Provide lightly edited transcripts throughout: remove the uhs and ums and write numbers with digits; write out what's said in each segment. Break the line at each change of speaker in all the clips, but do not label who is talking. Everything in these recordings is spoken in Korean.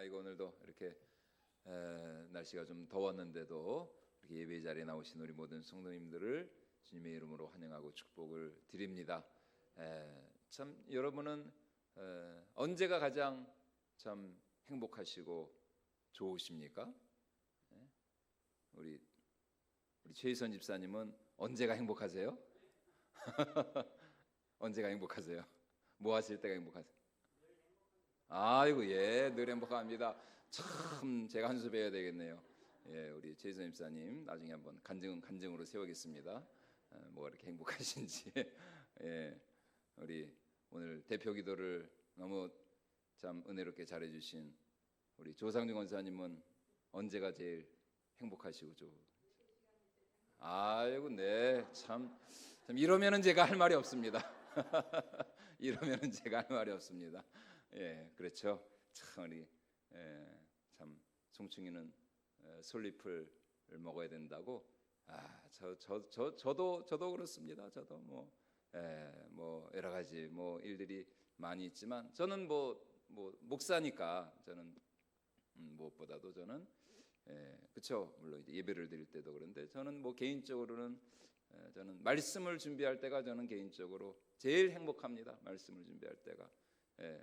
이거 오늘도 이렇게 날씨가 좀 더웠는데도 이렇게 예배 자리에 나오신 우리 모든 성도님들을 주님의 이름으로 환영하고 축복을 드립니다. 참 여러분은 언제가 가장 참 행복하시고 좋으십니까? 우리 최희선 집사님은 언제가 행복하세요? 언제가 행복하세요? 뭐 하실 때가 행복하세요? 아이고, 예, 늘 행복합니다. 참 제가 한 수 배워야 되겠네요. 예, 우리 최희선 집사님 나중에 한번 간증으로 세우겠습니다. 뭐가 이렇게 행복하신지. 예, 우리 오늘 대표 기도를 너무 참 은혜롭게 잘해주신 우리 조상중 원사님은 언제가 제일 행복하시고 아이고, 네, 참 이러면은 제가 할 말이 없습니다. 이러면은 제가 할 말이 없습니다. 예, 그렇죠. 참 우리 참 송충이는 솔잎을 먹어야 된다고. 저도 그렇습니다. 저도 뭐 여러 가지 뭐 일들이 많이 있지만 저는 뭐 목사니까 저는 무엇보다도 저는 그렇죠. 물론 이제 예배를 드릴 때도 그런데 저는 뭐 개인적으로는 저는 말씀을 준비할 때가 저는 개인적으로 제일 행복합니다. 말씀을 준비할 때가.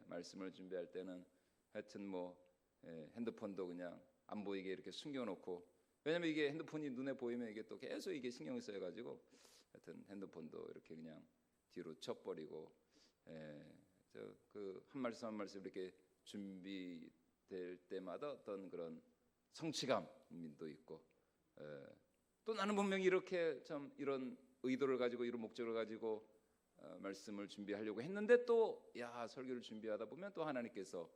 말씀을 준비할 때는 하여튼 뭐 핸드폰도 그냥 안 보이게 이렇게 숨겨놓고, 왜냐면 이게 핸드폰이 눈에 보이면 이게 또 계속 이게 신경을 써가지고 하여튼 핸드폰도 이렇게 그냥 뒤로 쳐버리고, 저 그 한 말씀 한 말씀 이렇게 준비될 때마다 어떤 그런 성취감도 있고, 또 나는 분명히 이렇게 참 이런 의도를 가지고 이런 목적을 가지고 말씀을 준비하려고 했는데 또 설교를 준비하다 보면 또 하나님께서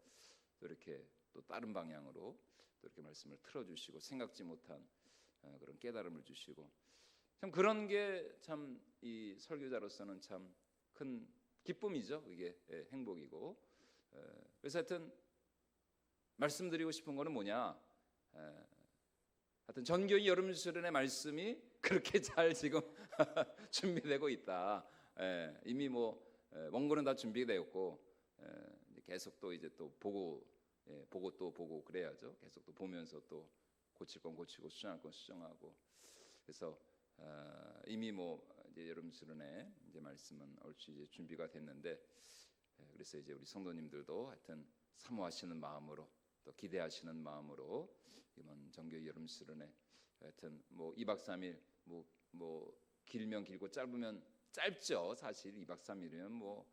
또 이렇게 또 다른 방향으로 또 이렇게 말씀을 틀어주시고 생각지 못한 그런 깨달음을 주시고, 참 그런 게 참 이 설교자로서는 참 큰 기쁨이죠. 이게 행복이고. 그래서 하여튼 말씀드리고 싶은 거는 뭐냐, 하여튼 전교회 여름 수련의 말씀이 그렇게 잘 지금 준비되고 있다. 이미 뭐 원고는 다 준비되었고, 계속 또 이제 또 보고 또 보고 그래야죠. 계속 또 보면서 또 고칠 건 고치고 수정할 건 수정하고. 그래서 이미 뭐 이제 여름 수련회 이제 말씀은 얼추 이제 준비가 됐는데, 그래서 이제 우리 성도님들도 하여튼 사모하시는 마음으로 또 기대하시는 마음으로 이번 정교회 여름 수련회 하여튼 뭐 2박 3일 뭐 길면 길고 짧으면 짧죠. 사실 2박 3일이면 뭐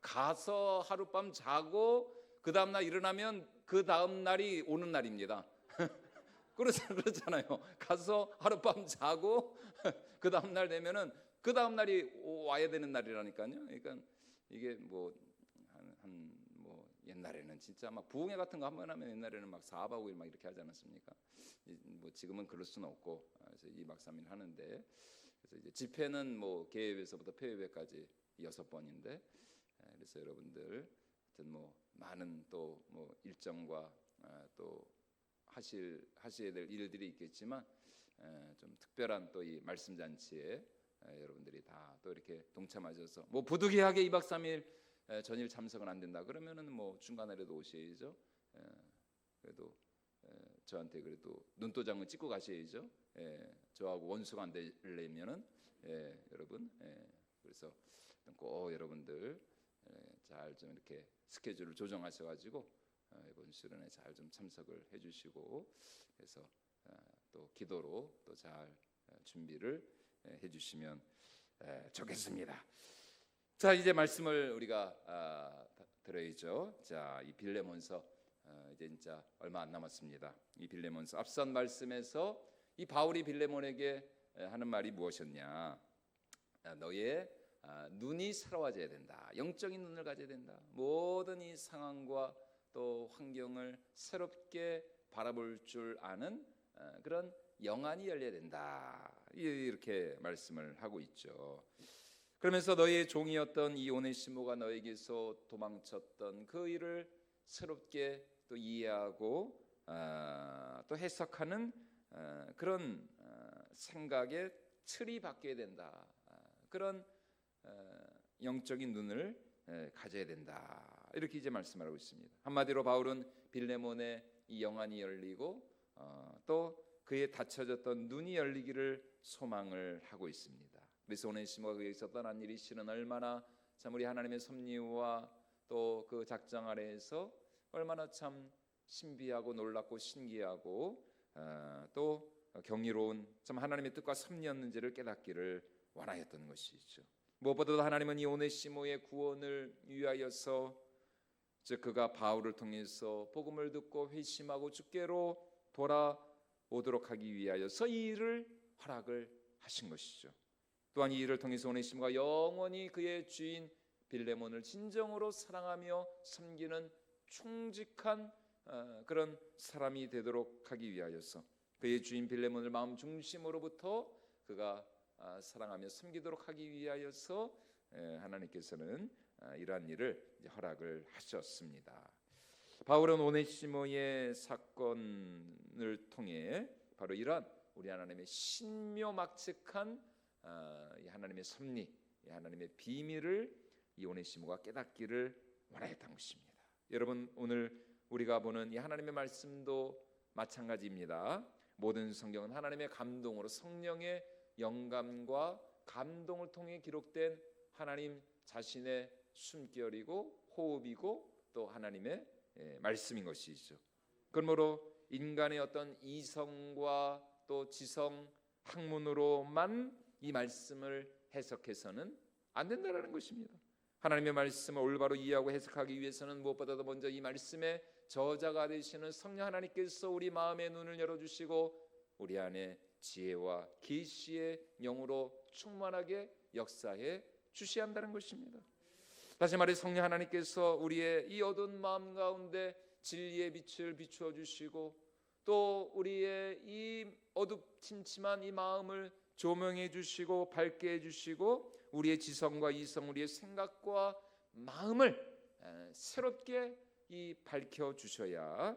가서 하룻밤 자고 그 다음 날 일어나면 그 다음 날이 오는 날입니다. 그렇잖아요. 가서 하룻밤 자고 그 다음 날 되면은 그 다음 날이 와야 되는 날이라니까요. 그러니까 이게 뭐 옛날에는 진짜 막 부흥회 같은 거 한번 하면 옛날에는 막 4박 5일 막 이렇게 하지 않았습니까? 뭐 지금은 그럴 수는 없고, 그래서 2박 3일 하는데, 그래서 이제 집회는 뭐 개회에서부터 폐회까지 6번인데, 그래서 여러분들 하여튼 뭐 많은 또 뭐 일정과 또 하셔야 될 일들이 있겠지만, 좀 특별한 또 이 말씀 잔치에 여러분들이 다 또 이렇게 동참하셔서 뭐 부득이하게 2박 3일 전일 참석은 안 된다 그러면은 뭐 중간에라도 오셔야죠. 그래도 저한테 그래도 눈도장을 찍고 가셔야죠. 저하고 원수가 안 되려면은 여러분, 그래서 꼭 여러분들 잘 좀 이렇게 스케줄을 조정하셔가지고 이번 수련회 잘 좀 참석을 해주시고, 그래서 또 기도로 또 잘 준비를 해주시면 좋겠습니다. 자, 이제 말씀을 우리가 들어야죠. 자, 이 빌레몬서 이제 진짜 얼마 안 남았습니다. 이 빌레몬서 앞선 말씀에서 이 바울이 빌레몬에게 하는 말이 무엇이었냐? 너의 눈이 새로워져야 된다. 영적인 눈을 가져야 된다. 모든 이 상황과 또 환경을 새롭게 바라볼 줄 아는 그런 영안이 열려야 된다. 이렇게 말씀을 하고 있죠. 그러면서 너의 종이었던 이 오네시모가 너에게서 도망쳤던 그 일을 새롭게 또 이해하고 또 해석하는 그런 생각의 틀이 바뀌어야 된다. 그런 영적인 눈을 가져야 된다. 이렇게 이제 말씀하고 있습니다. 한마디로 바울은 빌레몬의 이 영안이 열리고 또 그의 닫혀졌던 눈이 열리기를 소망을 하고 있습니다. 그래서 오네시모가 그에게서 떠난 일이 실은 얼마나 참 우리 하나님의 섭리와 또 그 작정 아래에서 얼마나 참 신비하고 놀랍고 신기하고 또 경이로운 참 하나님의 뜻과 섭리였는지를 깨닫기를 원하였던 것이죠. 무엇보다도 하나님은 이 오네시모의 구원을 위하여서 즉 그가 바울을 통해서 복음을 듣고 회심하고 주께로 돌아오도록 하기 위하여서 이 일을 허락을 하신 것이죠. 또한 이 일을 통해서 오네시모가 영원히 그의 주인 빌레몬을 진정으로 사랑하며 섬기는 충직한 그런 사람이 되도록 하기 위하여서 그의 주인 빌레몬을 마음 중심으로부터 그가 사랑하며 섬기도록 하기 위하여서 하나님께서는 이러한 일을 허락을 하셨습니다. 바울은 오네시모의 사건을 통해 바로 이러한 우리 하나님의 신묘막측한 하나님의 섭리, 하나님의 비밀을 이 오네시모가 깨닫기를 원하였던 것입니다. 여러분, 오늘 우리가 보는 이 하나님의 말씀도 마찬가지입니다. 모든 성경은 하나님의 감동으로 성령의 영감과 감동을 통해 기록된 하나님 자신의 숨결이고 호흡이고 또 하나님의 말씀인 것이죠. 그러므로 인간의 어떤 이성과 또 지성 학문으로만 이 말씀을 해석해서는 안 된다는 것입니다. 하나님의 말씀을 올바로 이해하고 해석하기 위해서는 무엇보다도 먼저 이 말씀의 저자가 되시는 성령 하나님께서 우리 마음의 눈을 열어주시고 우리 안에 지혜와 계시의 영으로 충만하게 역사해 주셔야 한다는 것입니다. 다시 말해 성령 하나님께서 우리의 이 어두운 마음 가운데 진리의 빛을 비추어 주시고 또 우리의 이 어둡침침한 이 마음을 조명해 주시고 밝게 해 주시고 우리의 지성과 이성, 우리의 생각과 마음을 새롭게 이 밝혀 주셔야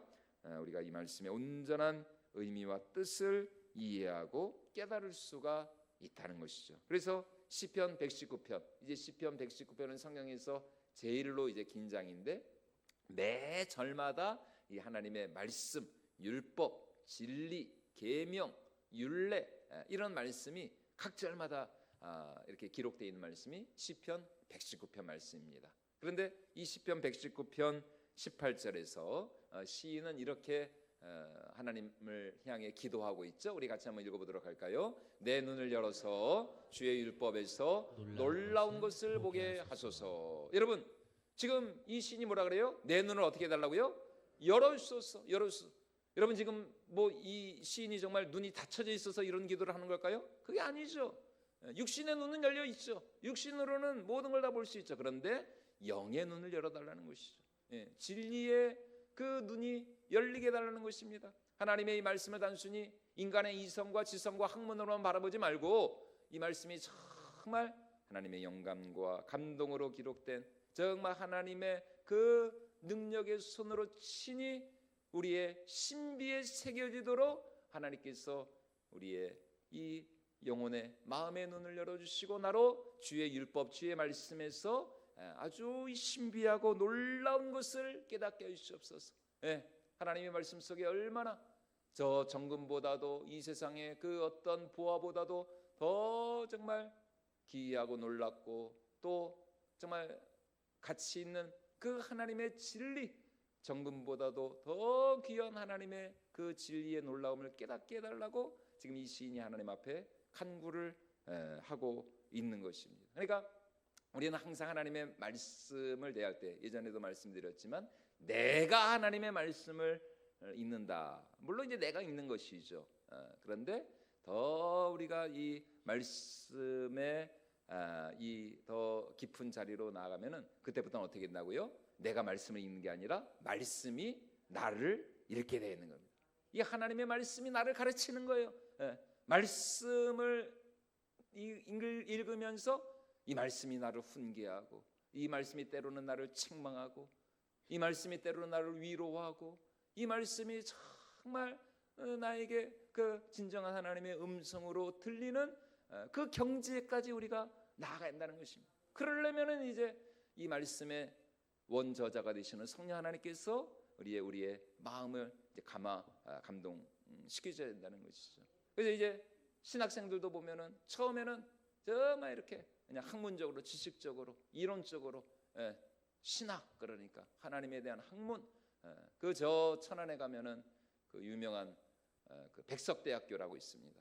우리가 이 말씀의 온전한 의미와 뜻을 이해하고 깨달을 수가 있다는 것이죠. 그래서 시편 119편, 이제 시편 119편은 성경에서 제일로 이제 긴 장인데 매 절마다 이 하나님의 말씀, 율법, 진리, 계명, 율례 이런 말씀이 각 절마다 이렇게 기록되어 있는 말씀이 시편 119편 말씀입니다. 그런데 이 시편 119편 18절에서 시인은 이렇게 하나님을 향해 기도하고 있죠. 우리 같이 한번 읽어보도록 할까요? 내 눈을 열어서 주의 율법에서 놀라운 것을 보게 하소서. 여러분, 지금 이 시인이 뭐라 그래요? 내 눈을 어떻게 해달라고요? 열어주소서. 여러분, 지금 뭐 이 시인이 정말 눈이 닫혀져 있어서 이런 기도를 하는 걸까요? 그게 아니죠. 육신의 눈은 열려 있죠. 육신으로는 모든 걸 다 볼 수 있죠. 그런데 영의 눈을 열어달라는 것이죠. 진리의 그 눈이 열리게 해달라는 것입니다. 하나님의 이 말씀을 단순히 인간의 이성과 지성과 학문으로만 바라보지 말고 이 말씀이 정말 하나님의 영감과 감동으로 기록된 정말 하나님의 그 능력의 손으로 친히 우리의 신비에 새겨지도록 하나님께서 우리의 이 영혼의 마음의 눈을 열어주시고 나로 주의 율법 주의 말씀에서 아주 신비하고 놀라운 것을 깨닫게 해주시옵소서. 하나님의 말씀 속에 얼마나 저 정금보다도 이 세상의 그 어떤 보화보다도 더 정말 기이하고 놀랍고 또 정말 가치 있는 그 하나님의 진리, 정금보다도 더 귀한 하나님의 그 진리의 놀라움을 깨닫게 해달라고 지금 이 시인이 하나님 앞에 간구를 하고 있는 것입니다. 그러니까 우리는 항상 하나님의 말씀을 대할 때 예전에도 말씀드렸지만 내가 하나님의 말씀을 읽는다. 물론 이제 내가 읽는 것이죠. 그런데 더 우리가 이 말씀의 이 더 깊은 자리로 나아가면은 그때부터는 어떻게 된다고요? 내가 말씀을 읽는 게 아니라 말씀이 나를 읽게 되는 겁니다. 이 하나님의 말씀이 나를 가르치는 거예요. 말씀을 읽으면서 이 말씀이 나를 훈계하고 이 말씀이 때로는 나를 책망하고 이 말씀이 때로는 나를 위로하고 이 말씀이 정말 나에게 그 진정한 하나님의 음성으로 들리는 그 경지에까지 우리가 나아가야 한다는 것입니다. 그러려면은 이제 이 말씀의 원저자가 되시는 성령 하나님께서 우리의 마음을 이제 감동시켜줘야 된다는 것이죠. 그래서 이제 신학생들도 보면은 처음에는 정말 이렇게 그냥 학문적으로, 지식적으로, 이론적으로, 신학, 그러니까 하나님에 대한 학문, 그 저 천안에 가면은 그 유명한 그 백석대학교라고 있습니다.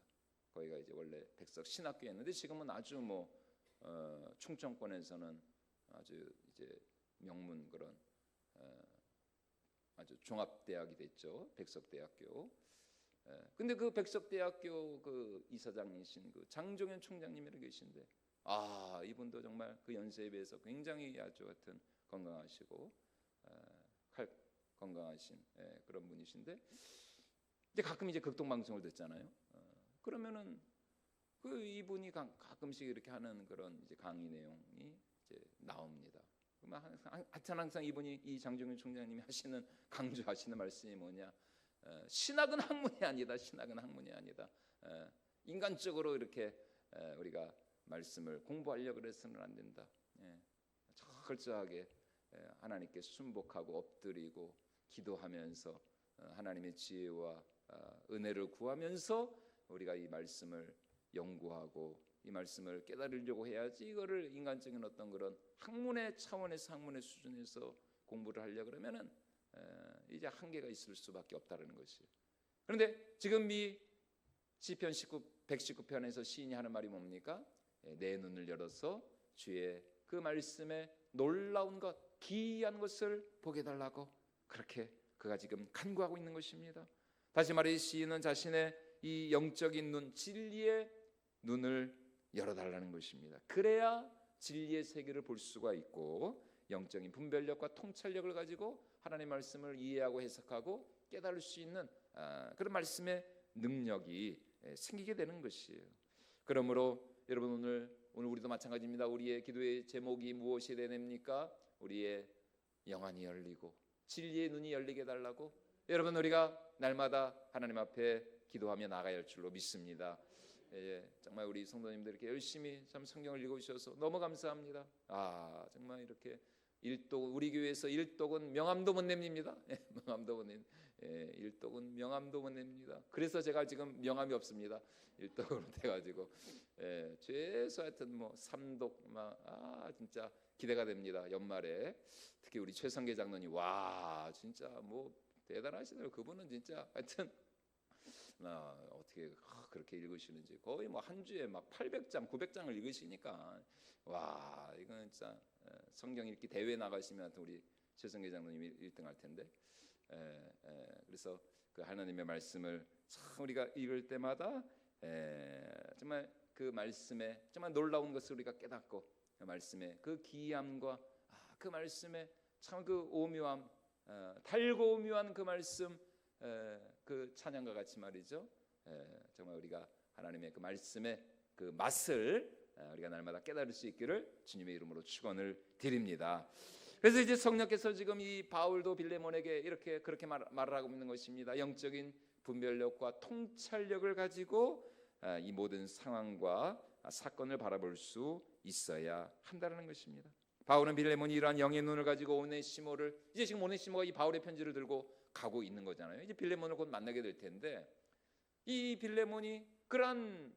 거기가 이제 원래 백석 신학교였는데 지금은 아주 뭐 충청권에서는 아주 이제 명문 그런 아주 종합대학이 됐죠. 백석대학교. 근데 그 백석대학교 그 이사장이신 그 장종현 총장님이라고 계신데, 이분도 정말 그 연세에 비해서 굉장히 아주 같은 건강하시고 칼 건강하신 그런 분이신데, 이제 가끔 이제 극동 방송을 듣잖아요. 그러면은 그 이분이 가끔씩 이렇게 하는 그런 이제 강의 내용이 이제 나옵니다. 그러면 항상 이분이, 이 장종윤 총장님이 강조하시는 말씀이 뭐냐? 신학은 학문이 아니다. 신학은 학문이 아니다. 인간적으로 이렇게 우리가 말씀을 공부하려고 해서는 안 된다. 철저하게 하나님께 순복하고 엎드리고 기도하면서 하나님의 지혜와 은혜를 구하면서 우리가 이 말씀을 연구하고 이 말씀을 깨달으려고 해야지, 이거를 인간적인 어떤 그런 학문의 차원에서, 학문의 수준에서 공부를 하려고 그러면은 이제 한계가 있을 수밖에 없다는 것이에요. 그런데 지금 이 시편 119편에서 시인이 하는 말이 뭡니까? 내 눈을 열어서 주의 그 말씀에 놀라운 것, 기이한 것을 보게 달라고, 그렇게 그가 지금 간구하고 있는 것입니다. 다시 말해 시인은 자신의 이 영적인 눈, 진리의 눈을 열어달라는 것입니다. 그래야 진리의 세계를 볼 수가 있고 영적인 분별력과 통찰력을 가지고 하나님의 말씀을 이해하고 해석하고 깨달을 수 있는 그런 말씀의 능력이 생기게 되는 것이에요. 그러므로 여러분, 오늘 우리도 마찬가지입니다. 우리의 기도의 제목이 무엇이 되어야 됩니까? 우리의 영안이 열리고 진리의 눈이 열리게 달라고, 여러분, 우리가 날마다 하나님 앞에 기도하며 나가야 할 줄로 믿습니다. 정말 우리 성도님들 이렇게 열심히 참 성경을 읽어주셔서 너무 감사합니다. 정말 이렇게 우리 교회에서 일독은 명함도 못 냅니다. 명함도 못 냅니다. 일독은 명함도 못 냅니다. 그래서 제가 지금 명함이 없습니다. 일독으로 돼가지고 최소 하여튼 뭐 3독 진짜 기대가 됩니다. 연말에 특히 우리 최성계 장로님, 진짜 뭐 대단하시더라고요. 그분은 진짜 하여튼 어떻게 그렇게 읽으시는지, 거의 뭐 한 주에 막 800장, 900장을 읽으시니까 이건 진짜 성경 읽기 대회 나가시면 우리 최성계 장로님이 1등 할 텐데. 그래서 그 하나님의 말씀을 참 우리가 읽을 때마다 정말 그 말씀에 정말 놀라운 것을 우리가 깨닫고, 그 말씀의 그 기이함과 그 말씀의 참 그 오묘함, 달고 오묘한 그 말씀, 그 찬양과 같이 말이죠. 정말 우리가 하나님의 그 말씀의 그 맛을 우리가 날마다 깨달을 수 있기를 주님의 이름으로 축원을 드립니다. 그래서 이제 성령께서 지금 이 바울도 빌레몬에게 그렇게 말을 하고 있는 것입니다. 영적인 분별력과 통찰력을 가지고 이 모든 상황과 사건을 바라볼 수 있어야 한다는 것입니다. 바울은 빌레몬이 이러한 영의 눈을 가지고 오네시모를, 이제 지금 오네시모가 이 바울의 편지를 들고 가고 있는 거잖아요. 이제 빌레몬을 곧 만나게 될 텐데, 이 빌레몬이 그러한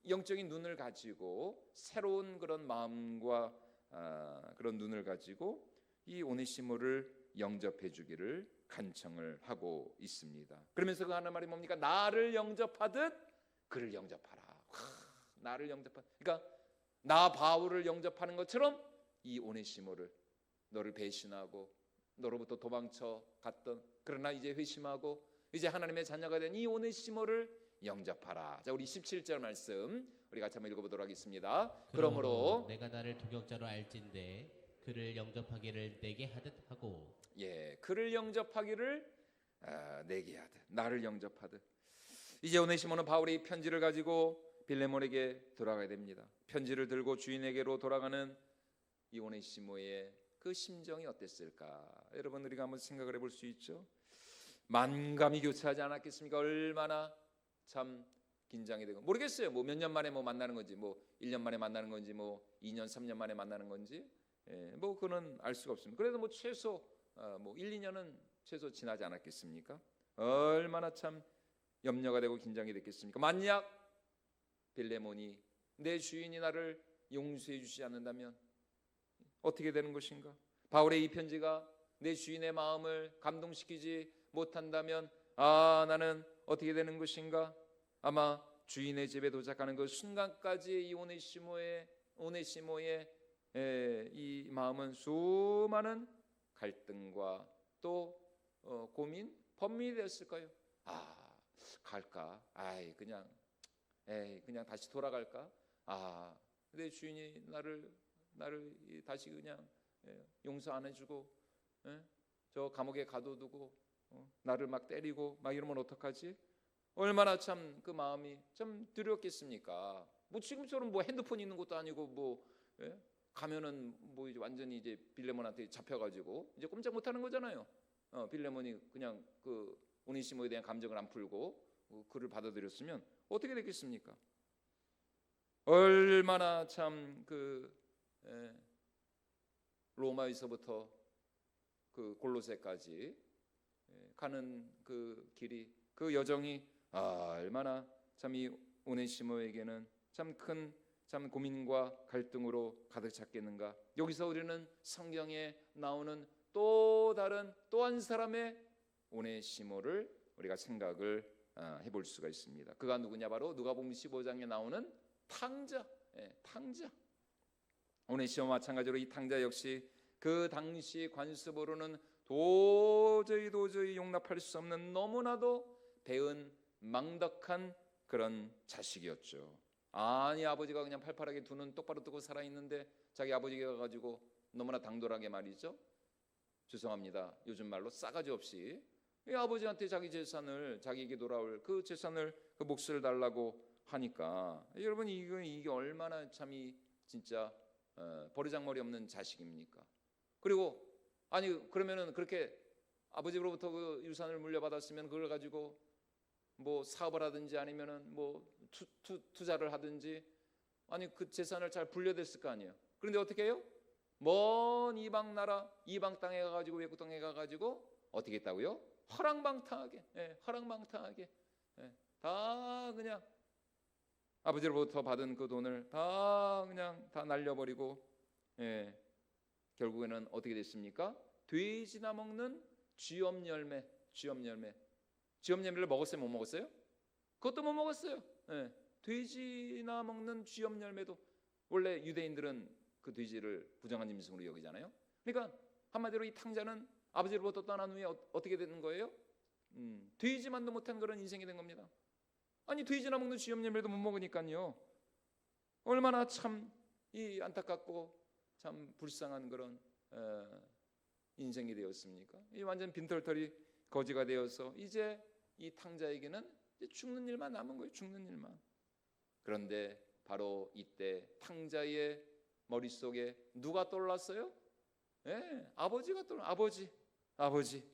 영적인 눈을 가지고 새로운 그런 마음과 그런 눈을 가지고 이 오네시모를 영접해 주기를 간청을 하고 있습니다. 그러면서 그 하는 말이 뭡니까? 나를 영접하듯 그를 영접하라. 나를 영접하듯, 그러니까 나 바울을 영접하는 것처럼 이 오네시모를, 너를 배신하고 너로부터 도망쳐 갔던, 그러나 이제 회심하고 이제 하나님의 자녀가 된 이 오네시모를 영접하라. 자, 우리 17절 말씀 우리 같이 한번 읽어보도록 하겠습니다. 그러므로
내가 나를 도격자로 알진대 그를 영접하기를 내게 하듯 하고,
그를 영접하기를 내게 하듯, 나를 영접하듯. 이제 오네시모는 바울의 편지를 가지고 빌레몬에게 돌아가야 됩니다. 편지를 들고 주인에게로 돌아가는 이 오네시모의 그 심정이 어땠을까? 여러분, 우리가 한번 생각을 해볼 수 있죠. 만감이 교차하지 않았겠습니까? 얼마나 참 긴장이 되고, 모르겠어요. 뭐 몇 년 만에 만나는 건지, 뭐 1년 만에 만나는 건지, 뭐 2년, 3년 만에 만나는 건지, 뭐 그는 알 수가 없습니다. 그래도 뭐 최소 뭐 1, 2년은 최소 지나지 않았겠습니까? 얼마나 참 염려가 되고 긴장이 됐겠습니까? 만약 빌레몬이 내 주인이 나를 용서해 주지 않는다면 어떻게 되는 것인가? 바울의 이 편지가 내 주인의 마음을 감동시키지 못한다면 나는 어떻게 되는 것인가? 아마 주인의 집에 도착하는 그 순간까지 이 오네시모의 이 마음은 수많은 갈등과 또 고민, 번민이 되었을 거예요. 갈까? 그냥 다시 돌아갈까? 내 주인이 나를 다시 그냥 용서 안 해주고 저 감옥에 가둬두고 나를 막 때리고 막 이러면 어떡하지? 얼마나 참 그 마음이 참 두렵겠습니까? 뭐 지금처럼 뭐 핸드폰 있는 것도 아니고 뭐 가면은 뭐 이제 완전히 이제 빌레몬한테 잡혀가지고 이제 꼼짝 못하는 거잖아요. 빌레몬이 그냥 그 오네시모에 대한 감정을 안 풀고 그를 받아들였으면 어떻게 됐겠습니까? 얼마나 참 그 로마에서부터 그 골로새까지 가는 그 길이, 그 여정이 얼마나 참 이 오네시모에게는 참 큰 참 고민과 갈등으로 가득 찼겠는가. 여기서 우리는 성경에 나오는 또 다른 또 한 사람의 오네시모를 우리가 생각을 해볼 수가 있습니다. 그가 누구냐? 바로 누가복음 15장에 나오는 탕자. 탕자. 오네시모와 마찬가지로 이 탕자 역시 그 당시 관습으로는 도저히 용납할 수 없는 너무나도 배은 망덕한 그런 자식이었죠. 아버지가 그냥 팔팔하게 두 눈 똑바로 뜨고 살아있는데 자기 아버지가 가지고 너무나 당돌하게 말이죠. 죄송합니다. 요즘 말로 싸가지 없이 이 아버지한테 자기 재산을, 자기에게 돌아올 그 재산을, 그 몫을 달라고 하니까 여러분 이게 얼마나 참이 진짜 버르장머리 없는 자식입니까? 그리고 그러면은 그렇게 아버지로부터 그 유산을 물려받았으면 그걸 가지고 뭐 사업을 하든지 아니면은 뭐 투자를 하든지 그 재산을 잘 분려댔을 거 아니에요. 그런데 어떻게 해요? 먼 이방 나라, 이방 땅에 가가지고, 외국 땅에 가가지고 어떻게 했다고요? 허랑방탕하게 다 그냥 아버지로부터 받은 그 돈을 다 그냥 다 날려버리고 결국에는 어떻게 됐습니까? 돼지나 먹는 쥐엄 열매를 먹었어요? 못 먹었어요? 그것도 못 먹었어요. 돼지나 먹는 쥐엄 열매도, 원래 유대인들은 그 돼지를 부정한 짐승으로 여기잖아요. 그러니까 한마디로 이 탕자는 아버지로부터 떠난 후에 어떻게 되는 거예요? 돼지만도 못한 그런 인생이 된 겁니다. 돼지나 먹는 쥐엄 열매도 못 먹으니까요. 얼마나 참 이 안타깝고 참 불쌍한 그런 인생이 되었습니까? 이 완전 빈털터리 거지가 되어서 이제 이 탕자에게는 이제 죽는 일만 남은 거예요. 죽는 일만. 그런데 바로 이때 탕자의 머릿속에 누가 떠올랐어요? 아버지가 떠올랐어요. 아버지.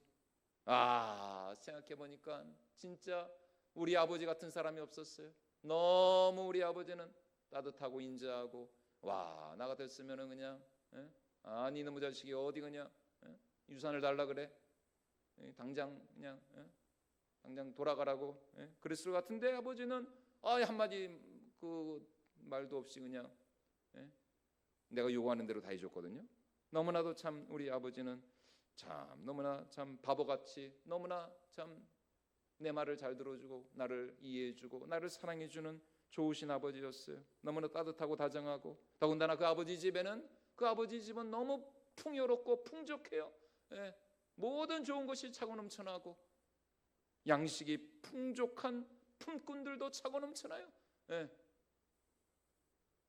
생각해보니까 진짜 우리 아버지 같은 사람이 없었어요. 너무 우리 아버지는 따뜻하고 인자하고, 나 같았으면은 그냥 이놈의 자식이 어디 그냥 유산을 달라 그래, 당장 돌아가라고 그랬을 것 같은데 아버지는 한마디 그 말도 없이 그냥 내가 요구하는 대로 다 해줬거든요. 너무나도 참 우리 아버지는 참 너무나 참 바보같이 너무나 참 내 말을 잘 들어주고 나를 이해해주고 나를 사랑해주는 좋으신 아버지였어요. 너무나 따뜻하고 다정하고, 더군다나 그 아버지 집은 너무 풍요롭고 풍족해요. 모든 좋은 것이 차고 넘쳐나고 양식이 풍족한 품꾼들도 차고 넘쳐나요.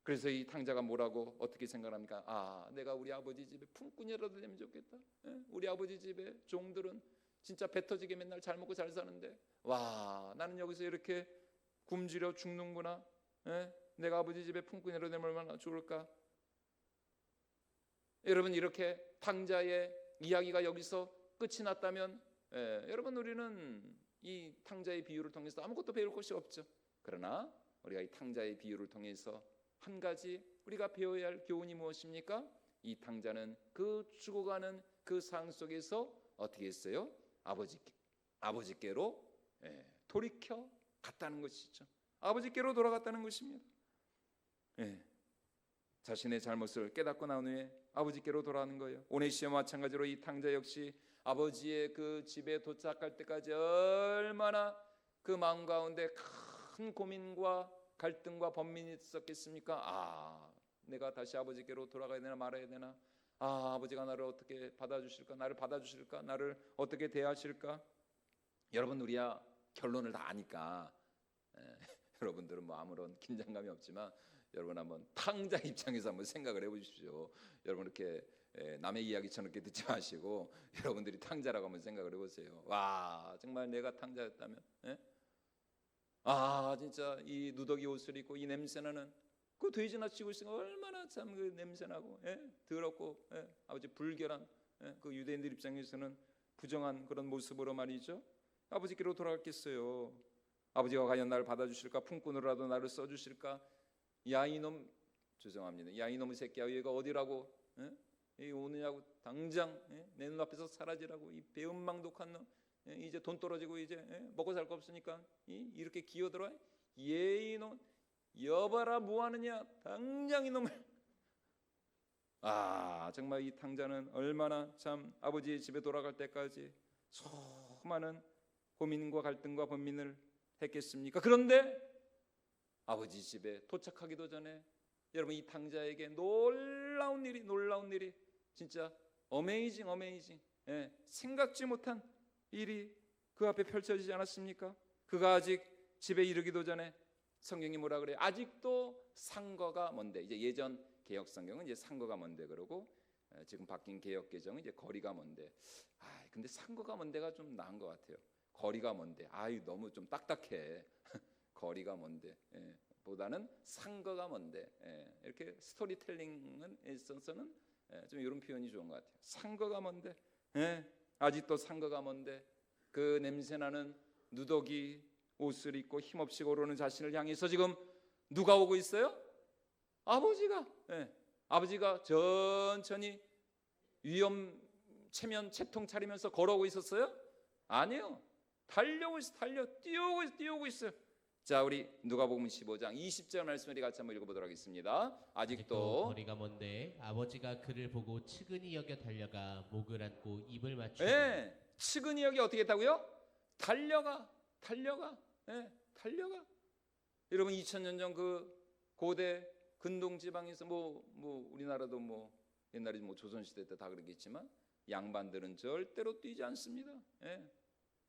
그래서 이 탕자가 뭐라고 어떻게 생각합니까? 내가 우리 아버지 집에 품꾼이라도 되면 좋겠다. 우리 아버지 집에 종들은 진짜 배 터지게 맨날 잘 먹고 잘 사는데 나는 여기서 이렇게 굶주려 죽는구나. 내가 아버지 집에 품꾼이라도 되면 얼마나 좋을까. 여러분, 이렇게 탕자의 이야기가 여기서 끝이 났다면 여러분, 우리는 이 탕자의 비유를 통해서 아무것도 배울 것이 없죠. 그러나 우리가 이 탕자의 비유를 통해서 한 가지 우리가 배워야 할 교훈이 무엇입니까? 이 탕자는 그 죽어가는 그 상 속에서 어떻게 했어요? 아버지께로 돌이켜 갔다는 것이죠. 아버지께로 돌아갔다는 것입니다. 자신의 잘못을 깨닫고 난 후에 아버지께로 돌아가는 거예요. 오네시모와 마찬가지로 이 탕자 역시 아버지의 그 집에 도착할 때까지 얼마나 그 마음 가운데 큰 고민과 갈등과 번민이 있었겠습니까? 내가 다시 아버지께로 돌아가야 되나 말아야 되나? 아버지가 나를 어떻게 받아주실까? 나를 받아주실까? 나를 어떻게 대하실까? 여러분, 우리야 결론을 다 아니까 여러분들은 뭐 아무런 긴장감이 없지만 여러분 한번 탕자 입장에서 한번 생각을 해보십시오. 여러분 이렇게 남의 이야기처럼 이렇게 듣지 마시고 여러분들이 탕자라고 한번 생각을 해보세요. 와, 정말 내가 탕자였다면, 진짜 이 누더기 옷을 입고 이 냄새나는 그 돼지나 치고 있으니까 얼마나 참 그 냄새나고 더럽고 아버지 불결한 그 유대인들 입장에서는 부정한 그런 모습으로 말이죠. 아버지께로 돌아갔겠어요. 아버지가 과연 나를 받아주실까? 품꾼으로라도 나를 써주실까? 야 이놈, 죄송합니다, 야 이놈의 새끼야, 얘가 어디라고 여기 오느냐고, 당장 내 눈앞에서 사라지라고. 이 배은망독한 놈, 이제 돈 떨어지고 이제 먹고 살 거 없으니까 이렇게 기어들어. 얘 이놈, 여봐라 뭐하느냐, 당장 이놈을. 정말 이 탕자는 얼마나 참 아버지의 집에 돌아갈 때까지 수많은 고민과 갈등과 번민을 했겠습니까? 그런데 아버지 집에 도착하기도 전에 여러분, 이 탕자에게 놀라운 일이 진짜 어메이징 생각지 못한 일이 그 앞에 펼쳐지지 않았습니까? 그가 아직 집에 이르기도 전에 성경이 뭐라 그래요? 아직도 상거가 먼데. 이제 예전 개혁 성경은 이제 상거가 먼데 그러고 지금 바뀐 개혁 개정은 이제 거리가 먼데. 근데 상거가 먼데가 좀 나은 것 같아요. 거리가 먼데, 너무 좀 딱딱해. 거리가 먼데 보다는 상거가 먼데, 이렇게 스토리텔링은 있어서는 좀 이런 표현이 좋은 것 같아요. 상거가 먼데, 아직도 상거가 먼데 그 냄새나는 누더기 옷을 입고 힘없이 걸어오는 자신을 향해서 지금 누가 오고 있어요? 아버지가 천천히 위험 체면 채통 차리면서 걸어오고 있었어요? 아니요. 뛰어오고 있어요. 자, 우리 누가복음 15장 20절 말씀을 같이 한번 읽어보도록 하겠습니다. 아직도
거리가 먼데 아버지가 그를 보고 측은히 여겨 달려가 목을 안고 입을 맞추고.
측은히 여기 어떻게 했다고요? 달려가. 여러분, 2000년 전 그 고대 근동 지방에서 뭐 우리나라도 뭐 옛날에 뭐 조선시대 때 다 그러겠지만 양반들은 절대로 뛰지 않습니다.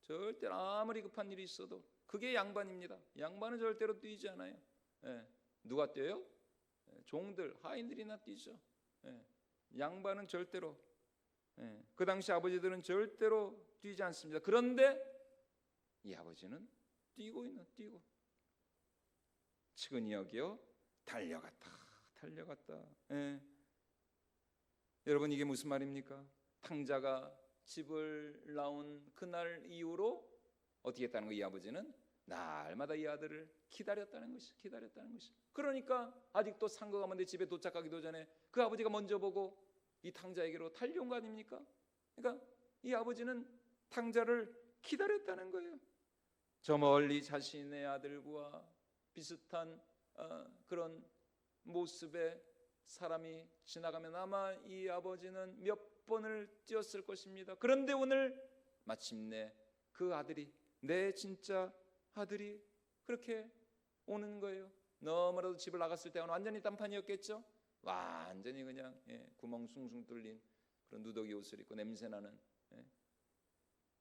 절대로 아무리 급한 일이 있어도. 그게 양반입니다. 양반은 절대로 뛰지 않아요. 누가 뛰어요? 종들, 하인들이나 뛰죠. 양반은 절대로. 그 당시 아버지들은 절대로 뛰지 않습니다. 그런데 이 아버지는 뛰고. 측은히 여겨 달려갔다. 여러분, 이게 무슨 말입니까? 탕자가 집을 나온 그날 이후로 어떻게 했다는 거예요? 이 아버지는 날마다 이 아들을 기다렸다는 것이. 그러니까 아직도 상거가 먼데 집에 도착하기도 전에 그 아버지가 먼저 보고 이 탕자에게로 달려온 거 아닙니까? 그러니까 이 아버지는 탕자를 기다렸다는 거예요. 저 멀리 자신의 아들과 비슷한 그런 모습의 사람이 지나가면 아마 이 아버지는 몇 번을 뛰었을 것입니다. 그런데 오늘 마침내 그 아들이, 내 진짜 아들이 그렇게 오는 거예요. 너무나도 집을 나갔을 때는 완전히 딴판이었겠죠. 완전히 그냥 구멍 숭숭 뚫린 그런 누더기 옷을 입고 냄새나는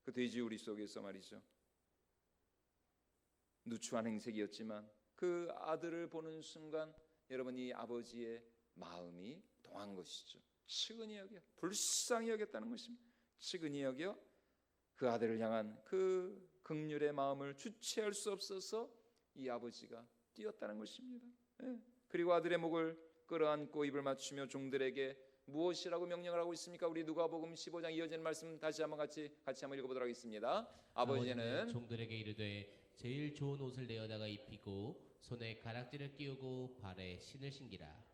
그 돼지우리 속에서 말이죠. 누추한 행색이었지만 그 아들을 보는 순간 여러분, 이 아버지의 마음이 동한 것이죠. 측은히 여겨, 불쌍히 여겼다는 것입니다. 측은히 여겨 그 아들을 향한 그 긍휼의 마음을 주체할 수 없어서 이 아버지가 뛰었다는 것입니다. 그리고 아들의 목을 끌어안고 입을 맞추며 종들에게 무엇이라고 명령을 하고 있습니까? 우리 누가복음 15장 이어지는 말씀 다시 한번 같이 한번 읽어보도록 하겠습니다. 아버지는
종들에게 이르되 제일 좋은 옷을 내어다가 입히고 손에 가락지를 끼우고 발에 신을 신기라.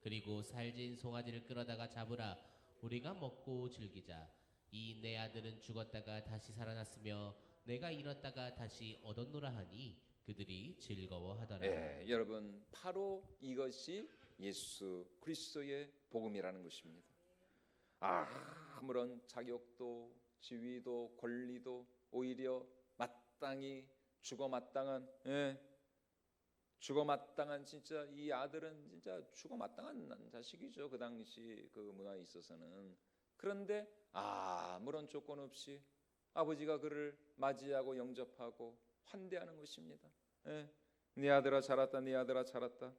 그리고 살진 송아지를 끌어다가 잡으라. 우리가 먹고 즐기자. 이 내 아들은 죽었다가 다시 살아났으며 내가 잃었다가 다시 얻었노라 하니 그들이 즐거워하더라.
예, 여러분 바로 이것이 예수 그리스도의 복음이라는 것입니다. 아무런 자격도 지위도 권리도 오히려 마땅히 죽어마땅한 죽어마땅한 진짜 이 아들은 진짜 죽어마땅한 자식이죠. 그 당시 그 문화에 있어서는. 그런데 아무런 조건 없이 아버지가 그를 맞이하고 영접하고 환대하는 것입니다. 네 아들아 자랐다, 네 아들아 자랐다.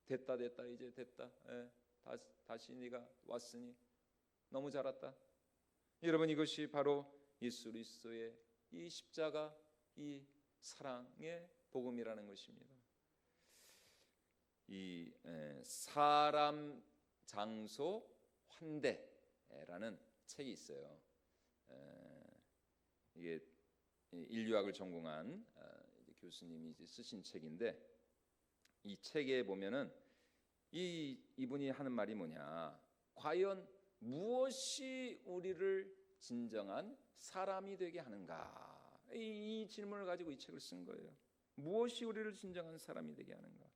됐다 이제 됐다. 다시 네가 왔으니 너무 자랐다. 여러분 이것이 바로 예수 그리스도의 이 십자가 이 사랑의 복음이라는 것입니다. 이 사람 장소 환대라는 책이 있어요. 이게 인류학을 전공한 교수님이 이제 쓰신 책인데 이 책에 보면은 이분이 하는 말이 뭐냐? 과연 무엇이 우리를 진정한 사람이 되게 하는가? 이 질문을 가지고 이 책을 쓴 거예요. 무엇이 우리를 진정한 사람이 되게 하는가?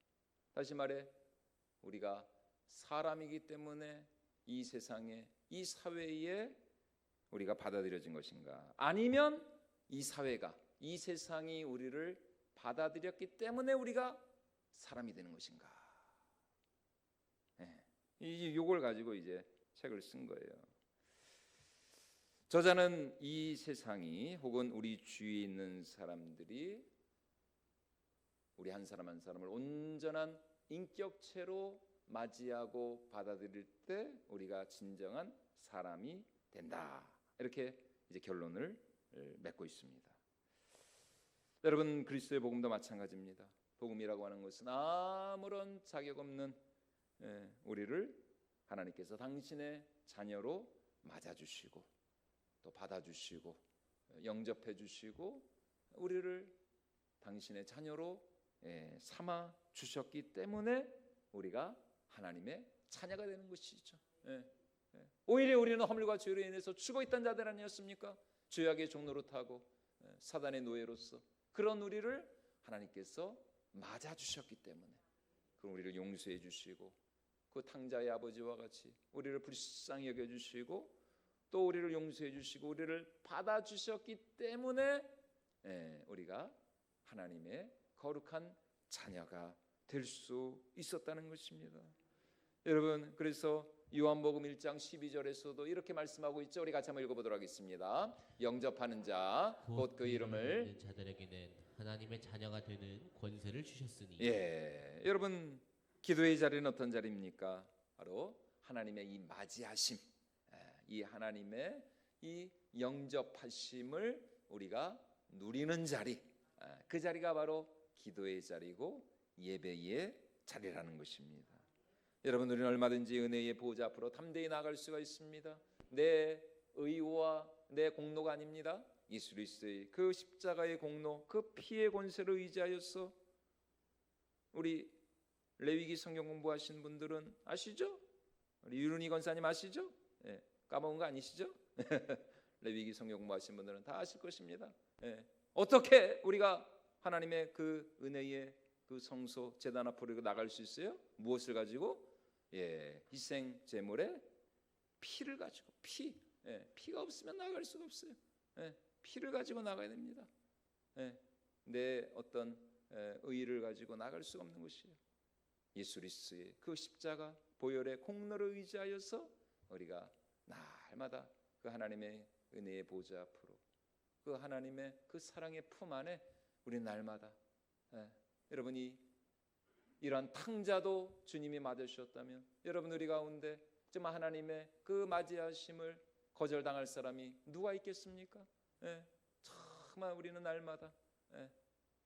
다시 말해 우리가 사람이기 때문에 이 세상에 이 사회에 우리가 받아들여진 것인가? 아니면 이 사회가 이 세상이 우리를 받아들였기 때문에 우리가 사람이 되는 것인가? 이걸 가지고 이제 책을 쓴 거예요. 저자는 이 세상이 혹은 우리 주위에 있는 사람들이 우리 한 사람 한 사람을 온전한 인격체로 맞이하고 받아들일 때 우리가 진정한 사람이 된다. 이렇게 이제 결론을 맺고 있습니다. 여러분 그리스도의 복음도 마찬가지입니다. 복음이라고 하는 것은 아무런 자격 없는 우리를 하나님께서 당신의 자녀로 맞아주시고 또 받아주시고 영접해주시고 우리를 당신의 자녀로 삼아 주셨기 때문에 우리가 하나님의 자녀가 되는 것이죠. 오히려 우리는 허물과 죄로 인해서 죽어있던 자들 아니었습니까? 죄악의 종로로 타고 사단의 노예로서 그런 우리를 하나님께서 맞아주셨기 때문에 그럼 우리를 용서해 주시고 그 탕자의 아버지와 같이 우리를 불쌍히 여겨주시고 또 우리를 용서해 주시고 우리를 받아주셨기 때문에 우리가 하나님의 거룩한 자녀가 될 수 있었다는 것입니다. 여러분 그래서 요한복음 1장 12절에서도 이렇게 말씀하고 있죠. 우리 같이 한번 읽어보도록 하겠습니다. 영접하는 자 곧 그 이름을
믿는 자들에게는 하나님의 자녀가 되는 권세를 주셨으니.
여러분 기도의 자리는 어떤 자리입니까? 바로 하나님의 이 맞이하심, 이 하나님의 이 영접하심을 우리가 누리는 자리, 그 자리가 바로 기도의 자리고 예배의 자리라는 것입니다. 여러분 우리는 얼마든지 은혜의 보좌 앞으로 담대히 나아갈 수가 있습니다. 내 의와 내 공로가 아닙니다. 예수 그리스도의 그 십자가의 공로, 그 피의 권세를 의지하여서 우리 레위기 성경 공부하신 분들은 아시죠? 우리 유른이 권사님 아시죠? 까먹은 거 아니시죠? 레위기 성경 공부하신 분들은 다 아실 것입니다. 어떻게 우리가 하나님의 그 은혜의 그 성소 제단 앞으로 나갈 수 있어요? 무엇을 가지고? 희생 제물의 피를 가지고 피가 없으면 나갈 수가 없어요. 피를 가지고 나가야 됩니다. 내 어떤 의의를 가지고 나갈 수가 없는 것이에요. 예수 그리스도의 그 십자가 보혈의 공로를 의지하여서 우리가 날마다 그 하나님의 은혜의 보좌 앞으로 그 하나님의 그 사랑의 품 안에 우리 날마다 여러분이 이러한 탕자도 주님이 맞으셨다면 여러분 우리 가운데 정말 하나님의 그 맞이하심을 거절당할 사람이 누가 있겠습니까? 정말 우리는 날마다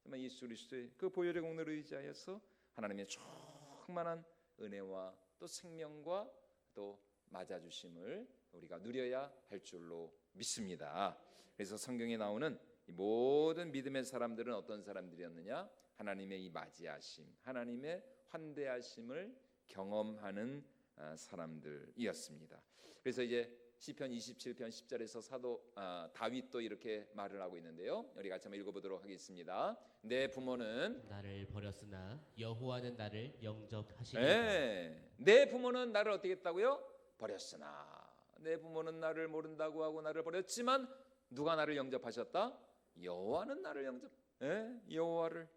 정말 예수 그리스도의 그 보혈의 공로를 의지하여서 하나님의 충만한 은혜와 또 생명과 또 맞아주심을 우리가 누려야 할 줄로 믿습니다. 그래서 성경에 나오는 이 모든 믿음의 사람들은 어떤 사람들이었느냐? 하나님의 이 맞이하심, 하나님의 환대하심을 경험하는 사람들이었습니다. 그래서 이제 시편 27편 10절에서 사도 다윗도 이렇게 말을 하고 있는데요. 우리 같이 한번 읽어보도록 하겠습니다. 내 부모는
나를 버렸으나 여호와는 나를 영접하시리로다.
내 부모는 나를 어떻게 했다고요? 버렸으나 내 부모는 나를 모른다고 하고 나를 버렸지만 누가 나를 영접하셨다? 여호와는 나를 여호와를.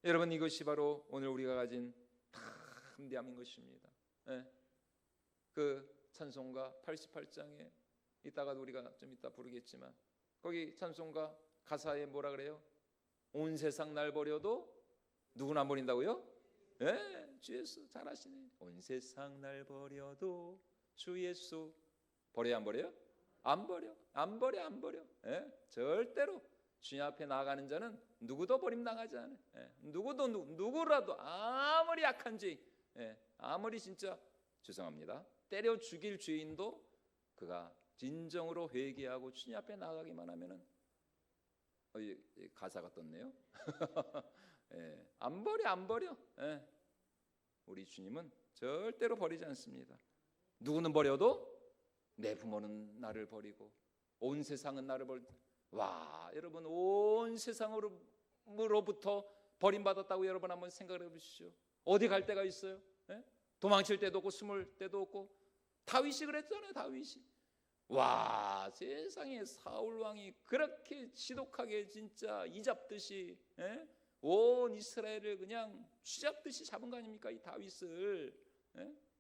여러분, 이것이 바로 오늘 우리가 가진 담대함인 것입니다. 그 찬송가 88장에 이따가도 우리가 좀 이따 부르겠지만 거기 찬송가 가사에 뭐라 그래요? 온 세상 날 버려도 누구나 안 버린다고요? 주 예수 잘하시네. 온 세상 날 버려도 주 예수 버려요 안 버려요? 안 버려. 절대로 주님 앞에 나아가는 자는 누구도 버림당하지 않아요. 누구라도 아무리 악한 죄, 아무리 진짜 죄송합니다, 때려 죽일 죄인도 그가 진정으로 회개하고 주님 앞에 나아가기만 하면은 가사가 떴네요. 안 버려. 우리 주님은 절대로 버리지 않습니다. 누구는 버려도 내 부모는 나를 버리고 온 세상은 나를 버리고. 와, 여러분, 온 세상으로부터 버림받았다고 여러분 한번 생각을 해보시죠. 어디 갈 데가 있어요? 도망칠 데도 없고 숨을 데도 없고. 다윗이 그랬잖아요. 다윗이. 와, 세상에 사울 왕이 그렇게 지독하게 진짜 이잡듯이 온 이스라엘을 그냥 쥐잡듯이 잡은 거 아닙니까? 이 다윗을.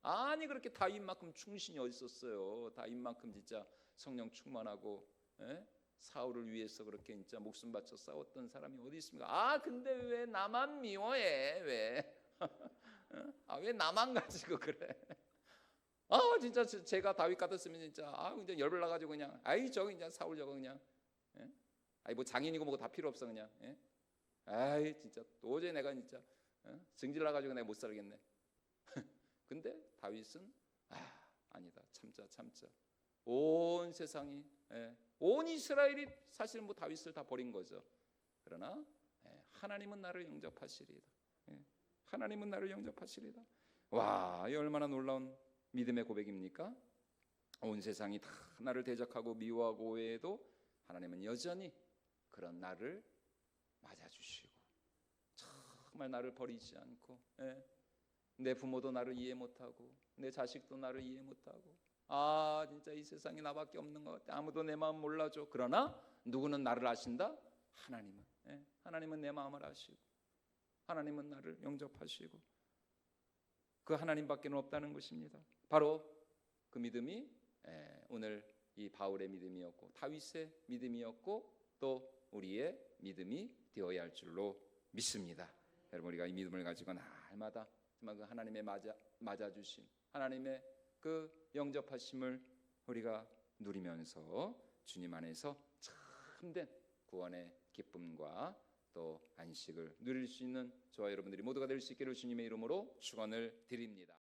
아니 그렇게 다윗만큼 충신이 어디 있었어요? 다윗만큼 진짜 성령 충만하고 사울을 위해서 그렇게 진짜 목숨 바쳐 싸웠던 사람이 어디 있습니까? 근데 왜 나만 미워해? 왜? 왜 나만 가지고 그래? 진짜 제가 다윗 같았으면 진짜 그냥 열불 나가지고 그냥 저거 그냥 사울 저거 그냥 뭐 장인이고 뭐고 다 필요 없어 그냥. 진짜 도저히 내가 진짜 승질 나가지고 내가 못 살겠네. 근데 다윗은 아니다. 참자. 온 세상이 온 이스라엘이 사실 뭐 다윗을 다 버린 거죠. 그러나 하나님은 나를 영접하시리이다. 하나님은 나를 영접하시리이다. 와, 이 얼마나 놀라운 믿음의 고백입니까? 온 세상이 다 나를 대적하고 미워하고 오해해도 하나님은 여전히 그런 나를 맞아주시고 정말 나를 버리지 않고, 내 부모도 나를 이해 못하고 내 자식도 나를 이해 못하고 진짜 이 세상에 나밖에 없는 것 같아. 아무도 내 마음 몰라줘. 그러나 누구는 나를 아신다? 하나님은 내 마음을 아시고 하나님은 나를 영접하시고 그 하나님밖에는 없다는 것입니다. 바로 그 믿음이 오늘 이 바울의 믿음이었고 다윗의 믿음이었고 또 우리의 믿음이 되어야 할 줄로 믿습니다. 여러분, 우리가 이 믿음을 가지고 날마다 정말 그 하나님의 맞아주심, 하나님의 그 영접하심을 우리가 누리면서 주님 안에서 참된 구원의 기쁨과 또 안식을 누릴 수 있는 저와 여러분들이 모두가 될 수 있기를 주님의 이름으로 축원을 드립니다.